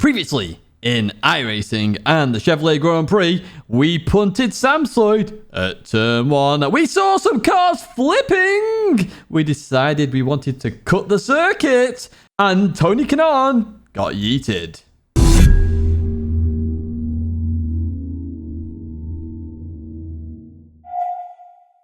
Previously in iRacing and the Chevrolet Grand Prix, we punted Samsoid at turn 1. We saw some cars flipping. We decided we wanted to cut the circuit, and Tony Kanaan got yeeted.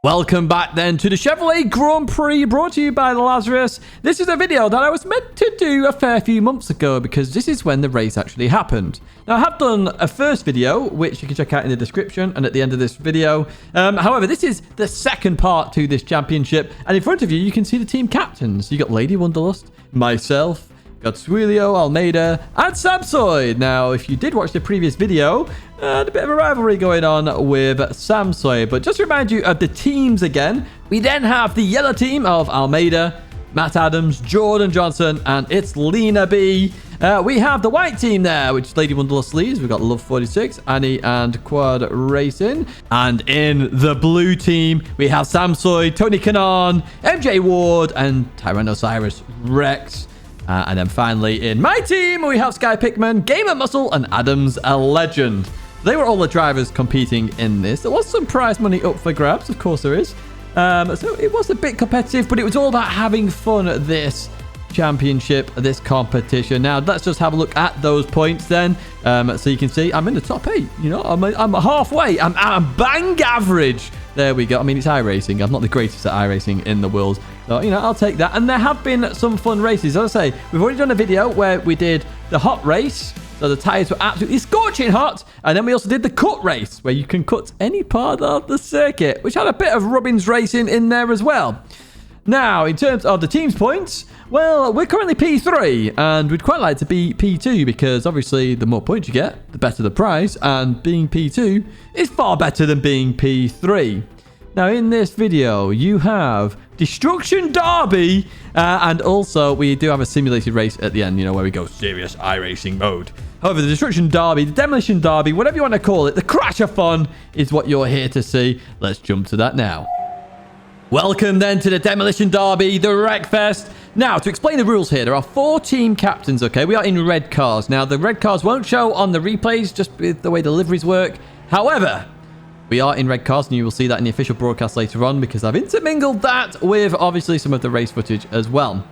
Welcome back then to the Chevrolet Grand Prix, brought to you by Lazarus. This is a video that I was meant to do a fair few months ago because this is when the race actually happened. Now, I have done a first video, which you can check out in the description and at the end of this video. However, this is the second part to this championship. And in front of you, you can see the team captains. You got Lady Wonderlust, myself, got Swelio, Almeida, and Samsoid. Now, if you did watch the previous video, a bit of a rivalry going on with Samsoid. But just to remind you of the teams again, we then have the yellow team of Almeida, Matt Adams, Jordan Johnson, and it's Lena B. We have the white team there, which is Lady Wonderlust leads. We've got Love 46, Annie, and Quad Racing. And in the blue team, we have Samsoid, Tony Kanaan, MJ Ward, and Tyrannosaurus Rex. And then finally, in my team, we have Sky Pickman, GamerMuscle, and Adams a Legend. They were all the drivers competing in this. There was some prize money up for grabs, of course there is. So it was a bit competitive, but it was all about having fun at this championship, this competition. Now, let's just have a look at those points then. So you can see I'm in the top 8. You know, I'm halfway. I'm bang average. There we go. I mean, it's iRacing. I'm not the greatest at iRacing in the world. So, you know, I'll take that. And there have been some fun races. As I say, we've already done a video where we did the hot race. So the tyres were absolutely scorching hot. And then we also did the cut race, where you can cut any part of the circuit, which had a bit of Rubbins racing in there as well. Now, in terms of the team's points, well, we're currently P3, and we'd quite like to be P2, because obviously the more points you get, the better the prize, and being P2 is far better than being P3. Now, in this video, you have Destruction Derby, and also we do have a simulated race at the end, you know, where we go serious iRacing mode. However, the Destruction Derby, the Demolition Derby, whatever you want to call it, the Crash-a-thon is what you're here to see. Let's jump to that now. Welcome then to the Demolition Derby, the Wreckfest. Now, to explain the rules here, there are 4 team captains, okay? We are in red cars. Now, the red cars won't show on the replays, just with the way the liveries work. However, we are in red cars, and you will see that in the official broadcast later on, because I've intermingled that with, obviously, some of the race footage as well.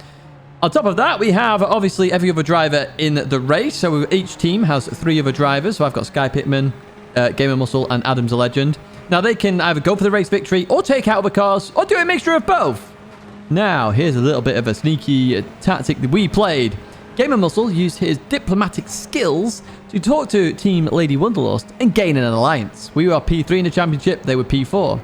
On top of that, we have, obviously, every other driver in the race. So each team has 3 other drivers. So I've got Sky Pittman, GamerMuscle, and Adams a Legend. Now, they can either go for the race victory, or take out other cars, or do a mixture of both. Now, here's a little bit of a sneaky tactic that we played. GamerMuscle used his diplomatic skills to talk to Team Lady Wonderlust and gain an alliance. We were P3 in the championship, they were P4.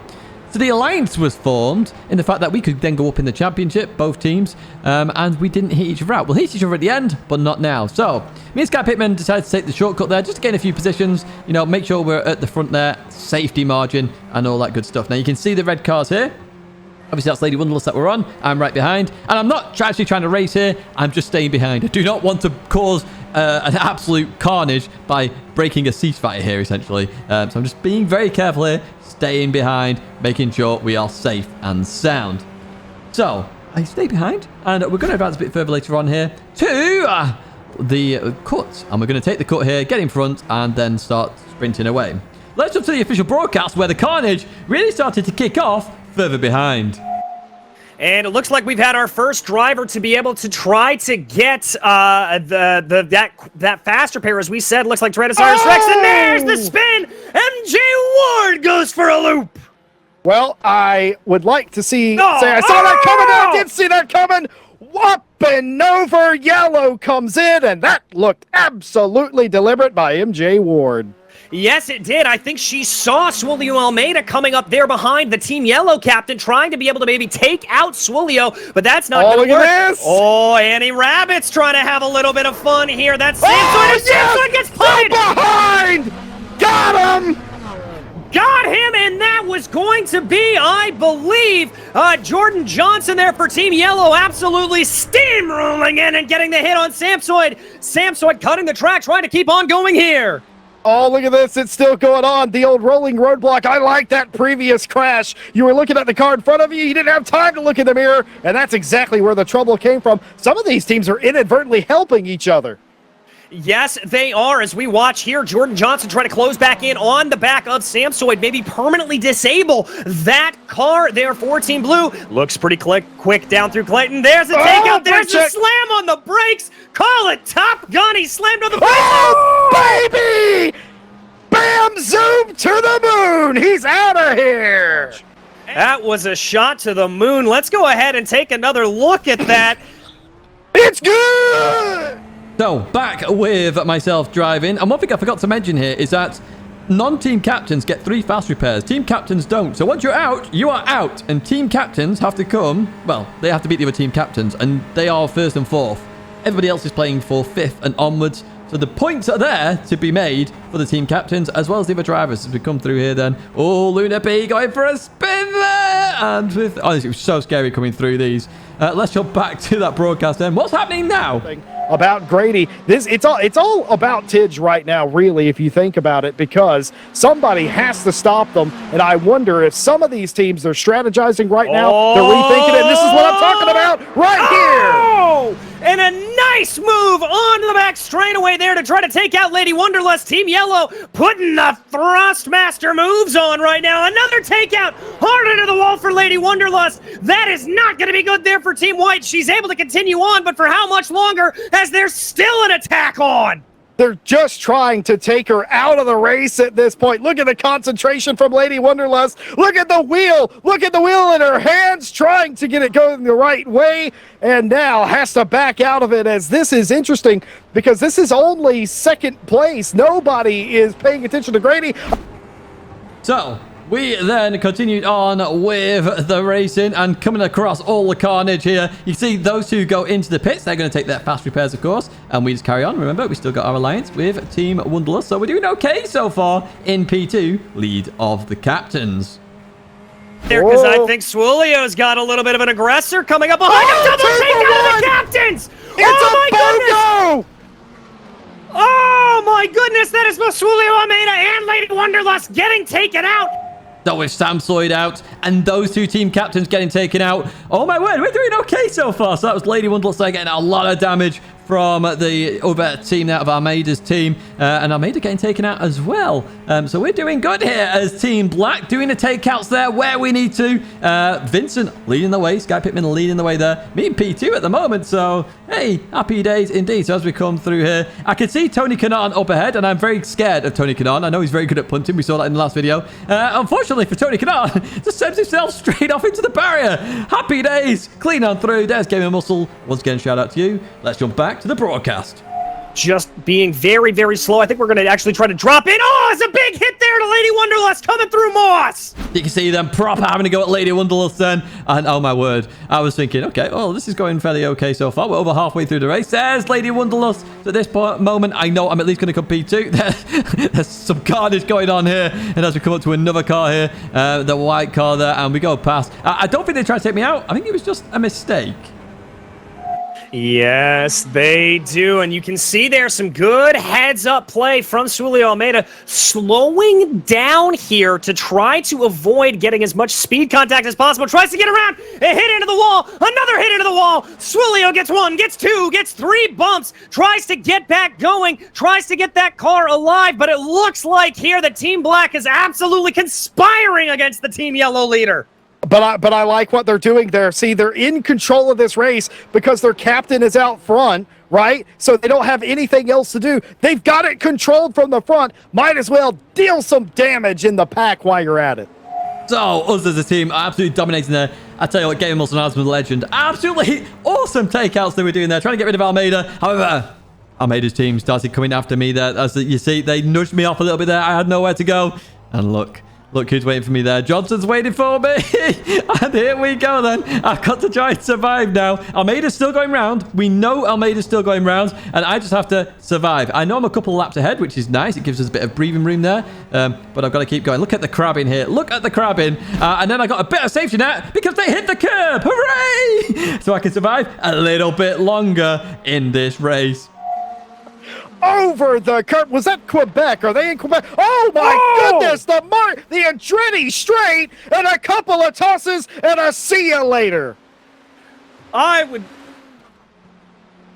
So the alliance was formed in the fact that we could then go up in the championship, both teams, and we didn't hit each other out. We'll hit each other at the end, but not now. So, me and Sky Pittman decided to take the shortcut there just to gain a few positions, you know, make sure we're at the front there, safety margin, and all that good stuff. Now, you can see the red cars here. Obviously, that's Lady Wonderlust that we're on. I'm right behind. And I'm not actually trying to race here. I'm just staying behind. I do not want to cause an absolute carnage by breaking a ceasefire here, essentially. So I'm just being very careful here, staying behind, making sure we are safe and sound. So, I stay behind. And we're going to advance a bit further later on here to the cut. And we're going to take the cut here, get in front, and then start sprinting away. Let's jump to the official broadcast where the carnage really started to kick off further behind. And it looks like we've had our first driver to be able to try to get that faster pair, as we said. Looks like Tyrannosaurus Rex, and there's the spin. MJ Ward goes for a loop. Well, I would like to say I saw that coming. I did see that coming. Whopping over yellow comes in, and that looked absolutely deliberate by MJ Ward. Yes, it did. I think she saw Swelio Almeida coming up there behind the Team Yellow captain, trying to be able to maybe take out Swelio, but that's not going to work. This. Oh, Annie Rabbit's trying to have a little bit of fun here. That's Samsoid. Samsoid gets played. Behind. Got him. Got him, and that was going to be, I believe, Jordan Johnson there for Team Yellow, absolutely steamrolling in and getting the hit on Samsoid. Samsoid cutting the track, trying to keep on going here. Oh, look at this. It's still going on. The old rolling roadblock. I like that previous crash. You were looking at the car in front of you. You didn't have time to look in the mirror, and that's exactly where the trouble came from. Some of these teams are inadvertently helping each other. Yes, they are. As we watch here, Jordan Johnson trying to close back in on the back of Samsoid, maybe permanently disable that car there for Team Blue. Looks pretty quick down through Clayton. There's a takeout. There's a slam on the brakes. Call it Top Gun. He slammed on the brakes. Oh, baby! Bam! Zoom to the moon! He's out of here! That was a shot to the moon. Let's go ahead and take another look at that. It's good! So, back with myself driving. And one thing I forgot to mention here is that non-team captains get 3 fast repairs. Team captains don't. So once you're out, you are out. And team captains have to come, well, they have to beat the other team captains. And they are 1st and 4th. Everybody else is playing for 5th and onwards. So the points are there to be made for the team captains as well as the other drivers as we come through here then. Oh, Luna P going for a spin there. And with, oh, it was so scary coming through these. Let's jump back to that broadcast then. What's happening now? About Grady, it's all about Tidge right now, really, if you think about it, because somebody has to stop them, and I wonder if some of these teams they're strategizing right now, they're rethinking it, and this is what I'm talking about right here. And a nice move on the back straightaway there to try to take out Lady Wonderlust. Team Yellow putting the Thrustmaster moves on right now. Another takeout hard into the wall for Lady Wonderlust. That is not going to be good there for Team White. She's able to continue on, but for how much longer as there's still an attack on? They're just trying to take her out of the race at this point. Look at the concentration from Lady Wonderlust. Look at the wheel. Look at the wheel in her hands, trying to get it going the right way, and now has to back out of it, as this is interesting because this is only 2nd place. Nobody is paying attention to Grady. So, we then continued on with the racing and coming across all the carnage here. You see those two go into the pits. They're going to take their fast repairs, of course. And we just carry on. Remember, we still got our alliance with Team Wonderlust. So we're doing okay so far in P2, lead of the captains. There, because I think Swolio's got a little bit of an aggressor coming up behind him. Double takeout of the captains! It's a BOGO! Oh my goodness, that is both Swolio Almeida and Lady Wonderlust getting taken out. So with Samsoid out and those 2 team captains getting taken out. Oh my word, we're doing okay so far. So that was Lady Wonderlust there getting a lot of damage from the other team out of Almeida's team. And Almeida getting taken out as well. So we're doing good here as Team Black doing the takeouts there where we need to. Vincent leading the way. Sky Pittman leading the way there. Me in P2 at the moment. So, hey, happy days indeed. So as we come through here, I can see Tony Kanaan up ahead. And I'm very scared of Tony Kanaan. I know he's very good at punting. We saw that in the last video. Unfortunately for Tony Kanaan, just sends himself straight off into the barrier. Happy days. Clean on through. There's GamerMuscle. Once again, shout out to you. Let's jump back to the broadcast. Just being very, very slow. I think we're going to actually try to drop in. Oh, it's a big hit there to Lady Wonderlust coming through Moss. You can see them proper having to go at Lady Wonderlust then. And oh my word, I was thinking, okay, well, this is going fairly okay so far. We're over halfway through the race. There's Lady Wonderlust. So at this moment, I know I'm at least going to compete too. There's some carnage going on here. And as we come up to another car here, the white car there, and we go past. I don't think they tried to take me out. I think it was just a mistake. Yes, they do. And you can see there's some good heads-up play from Swolio Almeida, slowing down here to try to avoid getting as much speed contact as possible. Tries to get around, a hit into the wall, another hit into the wall. Swolio gets 1, gets 2, gets 3 bumps, tries to get back going, tries to get that car alive, but it looks like here that Team Black is absolutely conspiring against the Team Yellow leader. But I like what they're doing there. See, they're in control of this race because their captain is out front, right? So they don't have anything else to do. They've got it controlled from the front. Might as well deal some damage in the pack while you're at it. So, us as a team are absolutely dominating there. I tell you what, GamerMuscle and Asmund Legend, absolutely awesome takeouts they were doing there, trying to get rid of Almeida. However, Almeida's team started coming after me there. As you see, they nudged me off a little bit there. I had nowhere to go. And look who's waiting for me there. Johnson's waiting for me. And here we go then. I've got to try and survive now. Almeida's still going round. We know Almeida's still going round. And I just have to survive. I know I'm a couple of laps ahead, which is nice. It gives us a bit of breathing room there. But I've got to keep going. Look at the crabbing here. Look at the crabbing. And then I got a bit of safety net because they hit the curb. Hooray! So I can survive a little bit longer in this race. Over the curb. Was that Quebec? Are they in Quebec? Oh my goodness! The Andretti straight and a couple of tosses and a see you later. I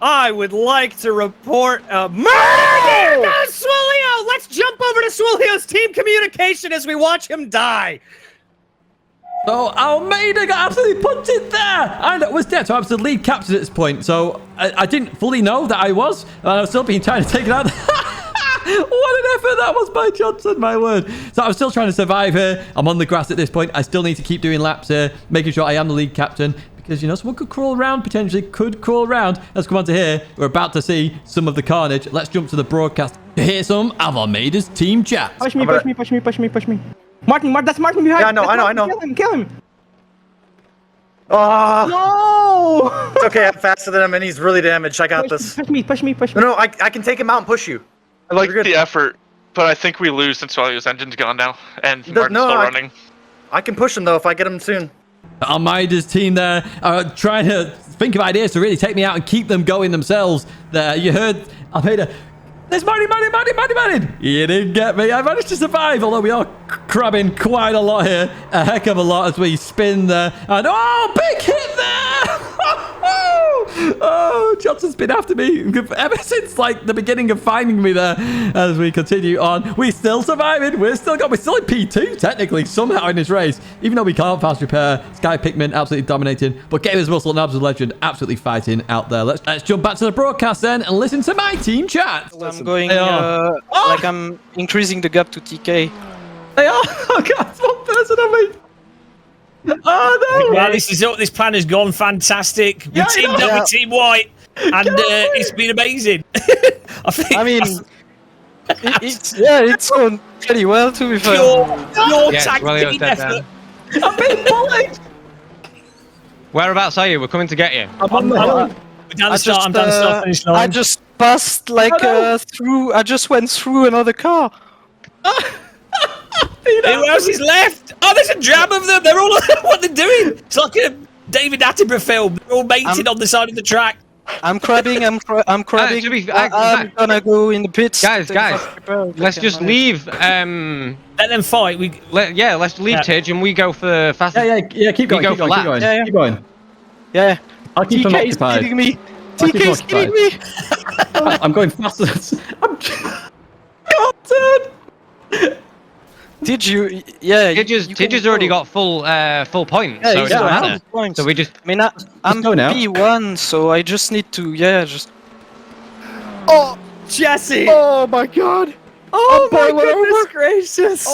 I would like to report a murder! No, Swolio! Let's jump over to Swolio's team communication as we watch him die. So Almeida got absolutely punted there and was dead. So I was the lead captain at this point. So I didn't fully know that I was. And I was still being trying to take it out. What an effort that was by Johnson, my word. So I'm still trying to survive here. I'm on the grass at this point. I still need to keep doing laps here, making sure I am the lead captain. Because, you know, someone could crawl around, potentially could crawl around. Let's come on to here. We're about to see some of the carnage. Let's jump to the broadcast to hear some of Almeida's team chat. Push me. Martin, that's Martin behind. Yeah, I know. Kill him. Oh, No! it's okay. I'm faster than him, and he's really damaged. I got this. Push me. No, I can take him out and push you. I like the effort, but I think we lose since Swolio's engine's gone now, and Martin's still running. I can push him, though, if I get him soon. Almeida's team there are trying to think of ideas to really take me out and keep them going themselves. There, you heard Almeida. There's Martin. He didn't get me. I managed to survive, although we are crabbing quite a lot here. A heck of a lot as we spin there. And oh, big hit there! Oh, Johnson's been after me ever since like the beginning of finding me there. As we continue on, we're still surviving. We're still in P2 technically somehow in this race, even though we can't fast repair. Sky Pikmin absolutely dominating, but GamerMuscle and Absolute Legend absolutely fighting out there. Let's jump back to the broadcast then and listen to my team chat. I'm going like I'm increasing the gap to TK. They are. Oh god, it's one person on me. Oh no! Well, this plan has gone fantastic. We teamed up with Team White, and it's been amazing. I mean, it's gone pretty well to be fair. Your tag team effort. I'm being bullied. Whereabouts are you? We're coming to get you. I'm down the start. I'm down the start finish line. I just passed through. I just went through another car. Who else is left? Oh, there's a jam of them. They're all what they're doing. It's like a David Attenborough film. They're all mated on the side of the track. I'm crabbing. I'm crabbing. I'm gonna go in the pits. Guys, let's just leave. Let them fight. Let's leave Tidge and we go for fast. Yeah. Keep going. Keep going. Yeah. I'll keep them TK's occupied. killing me. TK's killing me. I'm going faster. God, Did you? Yeah. Tidge's already got full point, Yeah, so it doesn't matter. Points. So we just. I mean, I'm go now. P1, so I just need to. just. Oh, Jesse! Oh, my God. Oh my goodness gracious!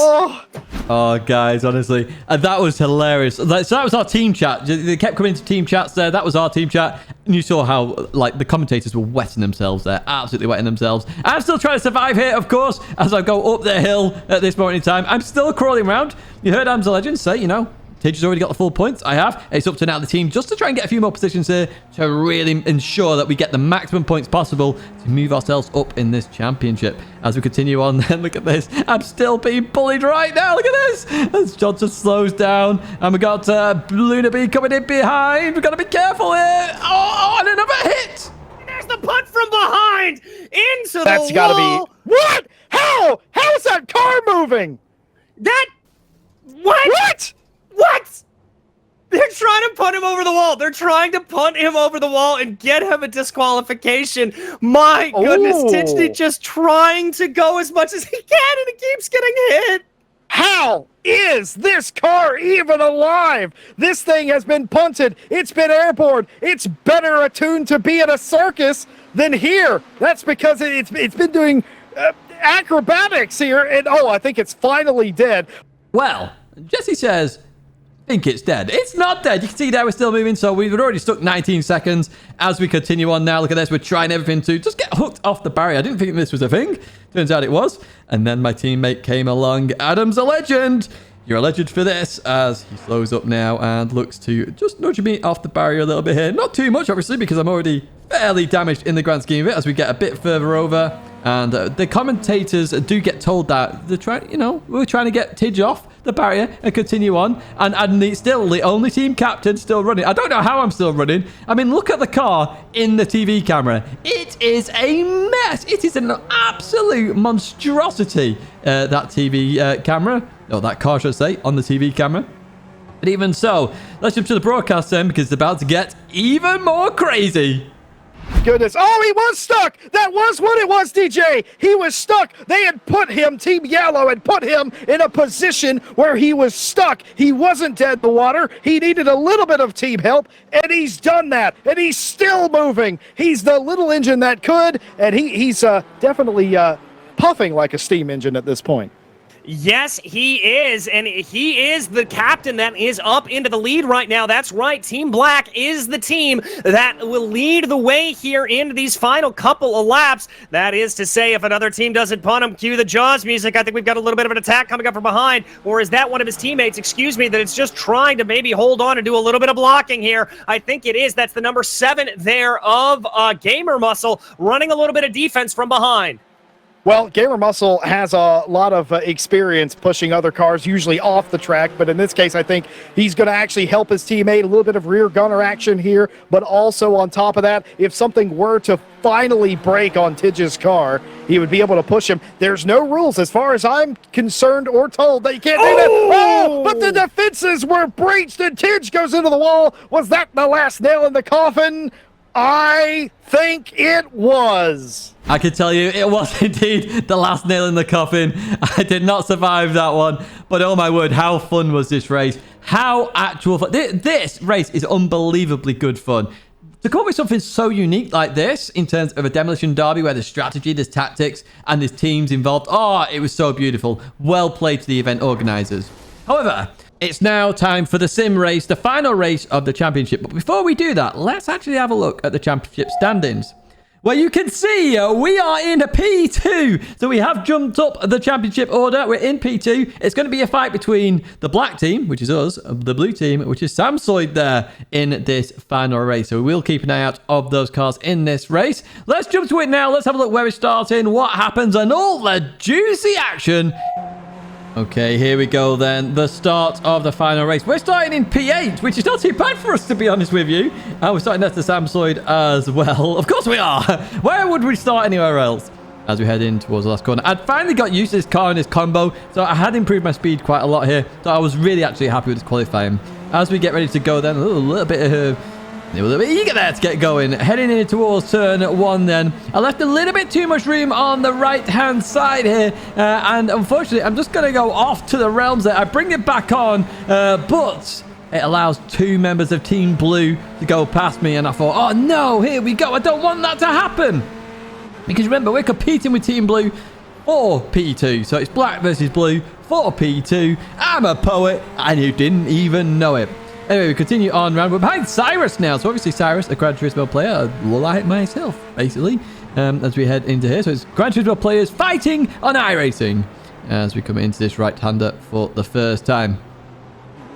Oh, guys, honestly, that was hilarious. So that was our team chat. They kept coming into team chats there. That was our team chat. And you saw how, like, the commentators were wetting themselves there. Absolutely wetting themselves. I'm still trying to survive here, of course, as I go up the hill at this moment in time. I'm still crawling around. You heard Am's Legend say, you know, Tidge has already got the full points. I have. It's up to now the team just to try and get a few more positions here to really ensure that we get the maximum points possible to move ourselves up in this championship. As we continue on, then look at this. I'm still being bullied right now. Look at this. As Johnson slows down. And we got Luna B coming in behind. We've got to be careful here. Oh, and another hit. There's the punt from behind into the wall. That's got to be... What? How? How is that car moving? What? They're trying to punt him over the wall. They're trying to punt him over the wall and get him a disqualification. My goodness, Tidgney just trying to go as much as he can, and he keeps getting hit. How is this car even alive? This thing has been punted. It's been airborne. It's better attuned to be in a circus than here. That's because it's been doing acrobatics here. And I think it's finally dead. Well, Jesse says, I think it's dead. It's not dead. You can see there we're still moving, so we've already stuck 19 seconds. As we continue on now, look at this. We're trying everything to just get hooked off the barrier. I didn't think this was a thing. Turns out it was. And then my teammate came along. Adam's a legend. You're a legend for this, as he slows up now and looks to just nudge me off the barrier a little bit here. Not too much, obviously, because I'm already fairly damaged in the grand scheme of it as we get a bit further over. And the commentators do get told that they're trying, we're trying to get Tidge off the barrier and continue on. And still the only team captain still running. I don't know how I'm still running. I mean, look at the car in the TV camera. It is a mess. It is an absolute monstrosity, that TV camera. Oh, that car, should I say, on the TV camera. But even so, let's jump to the broadcast then, because it's about to get even more crazy. Goodness. Oh, he was stuck. That was what it was, DJ. He was stuck. They had put him, Team Yellow had put him in a position where he was stuck. He wasn't dead in the water. He needed a little bit of team help, and he's done that. And he's still moving. He's the little engine that could, and he's definitely puffing like a steam engine at this point. Yes, he is, and he is the captain that is up into the lead right now. That's right, Team Black is the team that will lead the way here into these final couple of laps. That is to say, if another team doesn't punt him, cue the Jaws music. I think we've got a little bit of an attack coming up from behind, or is that one of his teammates, excuse me, that it's just trying to maybe hold on and do a little bit of blocking here? I think it is. That's the number 7 there of GamerMuscle, running a little bit of defense from behind. Well, GamerMuscle has a lot of experience pushing other cars, usually off the track, but in this case, I think he's going to actually help his teammate, a little bit of rear gunner action here, but also on top of that, if something were to finally break on Tidge's car, he would be able to push him. There's no rules, as far as I'm concerned or told, that you can't do that. Oh, but the defenses were breached, and Tidge goes into the wall. Was that the last nail in the coffin? I think it was. I can tell you it was indeed the last nail in the coffin. I did not survive that one, but oh my word, how fun was this race? How actual fun. This race is unbelievably good fun. To come up with something so unique like this in terms of a demolition derby where there's strategy, there's tactics, and there's teams involved. Oh, it was so beautiful. Well played to the event organizers. However, it's now time for the sim race, the final race of the championship. But before we do that, let's actually have a look at the championship standings. Well, you can see we are in a P2. So we have jumped up the championship order. We're in P2. It's going to be a fight between the black team, which is us, the blue team, which is Samsoid there in this final race. So we will keep an eye out of those cars in this race. Let's jump to it now. Let's have a look where we're starting, what happens, and all the juicy action. Okay, here we go then. The start of the final race. We're starting in P8, which is not too bad for us, to be honest with you. And we're starting next to Samsoid as well. Of course we are. Where would we start anywhere else? As we head in towards the last corner. I'd finally got used to this car and this combo, so I had improved my speed quite a lot here. So I was really actually happy with this qualifying. As we get ready to go then, a little bit eager there to get going. Heading in towards turn 1 then. I left a little bit too much room on the right-hand side here. And unfortunately, I'm just going to go off to the realms there. I bring it back on, but it allows 2 members of Team Blue to go past me. And I thought, oh no, here we go. I don't want that to happen. Because remember, we're competing with Team Blue for P2. So it's black versus blue for P2. I'm a poet, and you didn't even know it. Anyway, we continue on round. We're behind Cyrus now. So obviously Cyrus, a Gran Turismo player, like myself, basically, as we head into here. So it's Gran Turismo players fighting on iRacing as we come into this right-hander for the first time.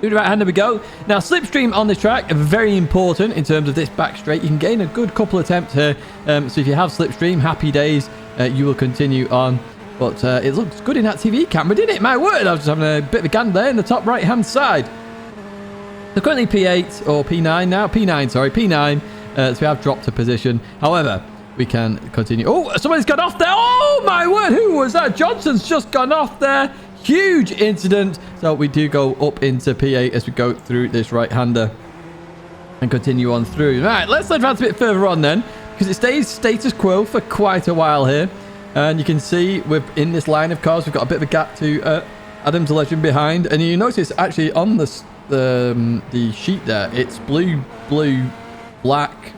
To the right-hander we go. Now, slipstream on this track, very important in terms of this back straight. You can gain a good couple attempts here. So if you have slipstream, happy days, you will continue on. But it looks good in that TV camera, didn't it? My word, I was just having a bit of a gander there in the top right-hand side. So currently P8 or P9 now. P9, sorry. P9. So we have dropped a position. However, we can continue. Oh, somebody's gone off there. Oh, my word. Who was that? Johnson's just gone off there. Huge incident. So we do go up into P8 as we go through this right-hander and continue on through. Right, let's advance a bit further on then, because it stays status quo for quite a while here. And you can see within this line of cars, we've got a bit of a gap to Adam's Legend behind. And you notice actually on the sheet there, it's blue, black,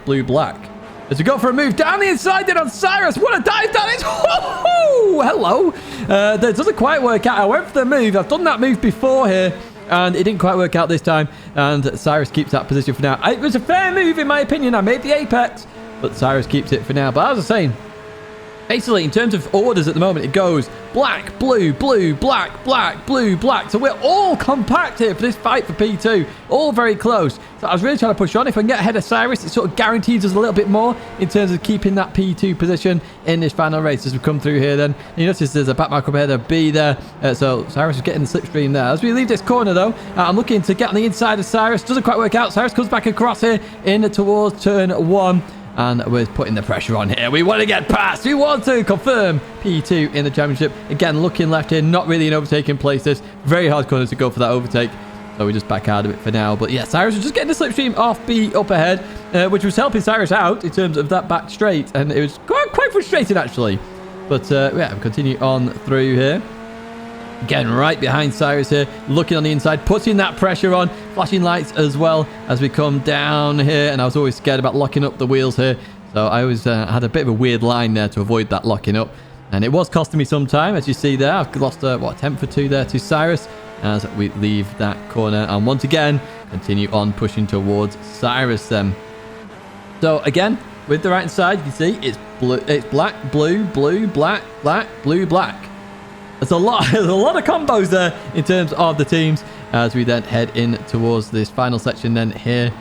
blue, black. As we go for a move down the inside then on Cyrus. What a dive that is. Hello. That doesn't quite work out. I went for the move. I've done that move before here, and it didn't quite work out this time. And Cyrus keeps that position for now. It was a fair move in my opinion. I made the apex, but Cyrus keeps it for now. But as I was saying, basically, in terms of orders at the moment, it goes black, blue, black, blue, black. So we're all compact here for this fight for P2. All very close. So I was really trying to push on. If I can get ahead of Cyrus, it sort of guarantees us a little bit more in terms of keeping that P2 position in this final race as we come through here then. And you notice there's a back mark up ahead of B there. So Cyrus is getting the slipstream there. As we leave this corner though, I'm looking to get on the inside of Cyrus. Doesn't quite work out. Cyrus comes back across here in towards turn 1. And we're putting the pressure on here. We want to get past. We want to confirm P2 in the championship. Again, looking left here, not really an overtaking place. This very hard corner to go for that overtake. So we just back out of it for now. But yeah, Cyrus was just getting the slipstream off B up ahead, which was helping Cyrus out in terms of that back straight. And it was quite frustrating, actually. But yeah, we continue on through here. Again, right behind Cyrus here, looking on the inside, putting that pressure on, flashing lights as well as we come down here. And I was always scared about locking up the wheels here. So I always had a bit of a weird line there to avoid that locking up. And it was costing me some time, as you see there. I've lost, what, a tenth or two there to Cyrus as we leave that corner. And once again, continue on pushing towards Cyrus then. So again, with the right hand side, you can see it's blue, it's black, blue, blue, black, black, blue, black. There's a lot of combos there in terms of the teams as we then head in towards this final section then here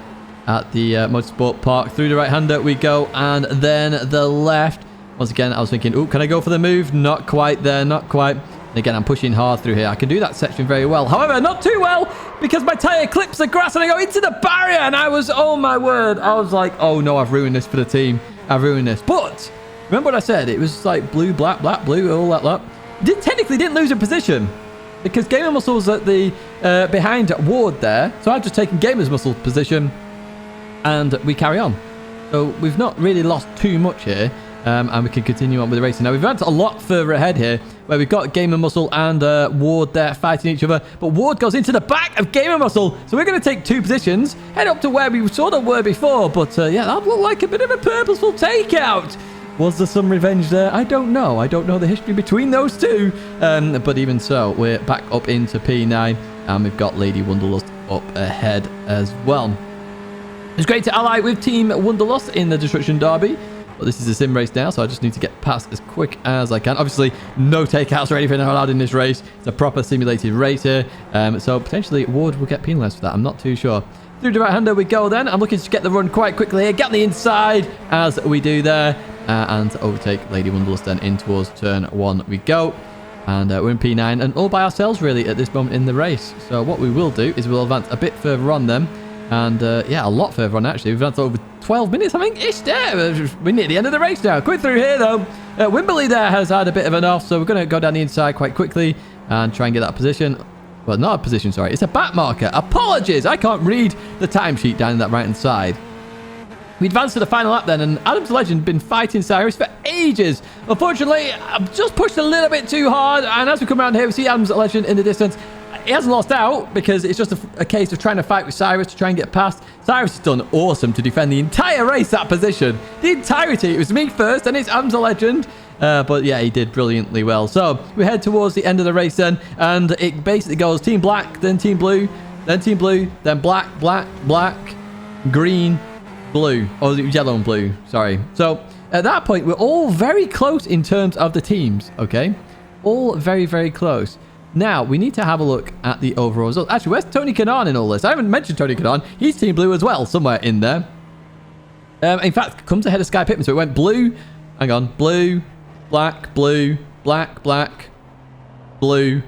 at the Motorsport Park. Through the right-hander we go, and then the left. Once again, I was thinking, oh, can I go for the move? Not quite there, not quite. And again, I'm pushing hard through here. I can do that section very well. However, not too well because my tyre clips the grass and I go into the barrier. And I was, oh my word, I was like, oh no, I've ruined this for the team. I've ruined this. But remember what I said? It was like blue, black, black, blue, all that lot. Technically didn't lose a position because GamerMuscle was at the behind Ward there. So I've just taken GamerMuscle's position and we carry on. So we've not really lost too much here. And we can continue on with the racing. Now, we've had a lot further ahead here, where we've got GamerMuscle and Ward there fighting each other. But Ward goes into the back of GamerMuscle. So we're going to take two positions, head up to where we sort of were before. But yeah, that looked like a bit of a purposeful takeout. Was there some revenge there? I don't know. I don't know the history between those two. But even so, we're back up into P9. And we've got Lady Wonderlust up ahead as well. It's great to ally with Team Wonderlust in the Destruction Derby. But this is a sim race now, so I just need to get past as quick as I can. Obviously, no takeouts or anything are allowed in this race. It's a proper simulated race here. So potentially Ward will get penalised for that. I'm not too sure. Through the right-hander we go then. I'm looking to get the run quite quickly here. Get on the inside as we do there. And overtake Lady Wonderlust then in towards turn 1 we go. And we're in P9 and all by ourselves really at this moment in the race. So what we will do is we'll advance a bit further on then. And yeah, a lot further on actually. We've advanced over 12 minutes, I think, ish there. We're near the end of the race now. Coming through here though. Wimberley there has had a bit of an off. So we're going to go down the inside quite quickly and try and get that position. Well, not a position, sorry. It's a back marker. Apologies. I can't read the timesheet down that right hand side. We advanced to the final lap then, and Adam's Legend been fighting Cyrus for ages. Unfortunately, I've just pushed a little bit too hard, and as we come around here, we see Adam's Legend in the distance. He hasn't lost out because it's just a case of trying to fight with Cyrus to try and get past. Cyrus has done awesome to defend the entire race, that position. The entirety. It was me first, and it's Adam's Legend. But yeah, he did brilliantly well. So we head towards the end of the race then, and it basically goes Team Black, then Team Blue, then Team Blue, then Black, Black, Black, Green, Blue. Oh, yellow and blue. Sorry. So at that point, we're all very close in terms of the teams. Okay, all very, very close. Now we need to have a look at the overall results. Actually, where's Tony Kanaan in all this? I haven't mentioned Tony Kanaan. He's Team Blue as well, somewhere in there. In fact, comes ahead of Sky Pittman. So it went blue. Hang on, blue, black, blue, black, black, blue.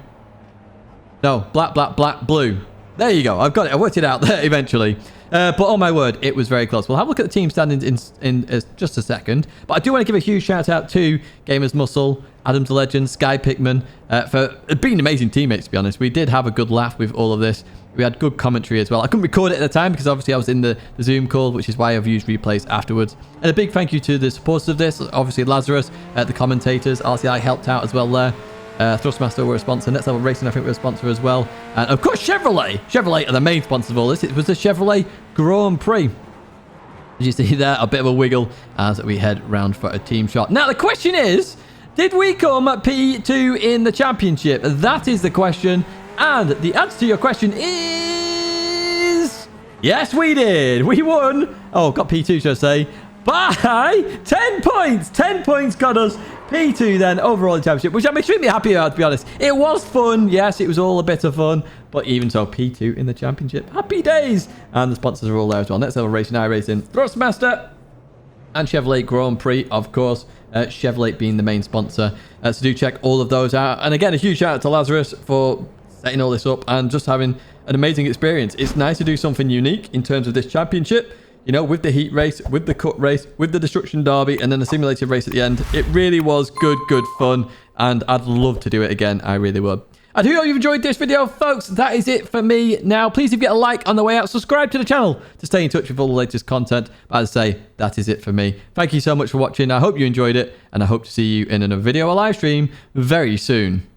No, black, black, black, blue. There you go. I've got it. I worked it out there eventually. But oh my word, it was very close. We'll have a look at the team standings in just a second. But I do want to give a huge shout out to GamerMuscle, Adam's Legend, Sky Pickman for being amazing teammates, to be honest. We did have a good laugh with all of this. We had good commentary as well. I couldn't record it at the time because obviously I was in the Zoom call, which is why I've used replays afterwards. And a big thank you to the supporters of this. Obviously Lazarus, the commentators, RCI helped out as well there. Thrustmaster were a sponsor. Next Level Racing, I think, were a sponsor as well. And of course, Chevrolet. Chevrolet are the main sponsor of all this. It was the Chevrolet Grand Prix. As you see there, a bit of a wiggle as we head round for a team shot. Now, the question is, did we come P2 in the championship? That is the question. And the answer to your question is... yes, we did. We won. Oh, got P2, should I say. By 10 points. 10 points got us P2 then overall in the championship, which I'm extremely happy about, to be honest. It was fun. Yes, it was all a bit of fun. But even so, P2 in the championship. Happy days. And the sponsors are all there as well. Next Level Racing, iRacing, Thrustmaster, and Chevrolet Grand Prix, of course. Chevrolet being the main sponsor. So do check all of those out. And again, a huge shout out to Lazarus for setting all this up and just having an amazing experience. It's nice to do something unique in terms of this championship. You know, with the heat race, with the cut race, with the destruction derby, and then the simulated race at the end. It really was good fun. And I'd love to do it again. I really would. I do hope you've enjoyed this video, folks. That is it for me. Now, please, if you get a like on the way out, subscribe to the channel to stay in touch with all the latest content. But as I say, that is it for me. Thank you so much for watching. I hope you enjoyed it, and I hope to see you in another video or live stream very soon.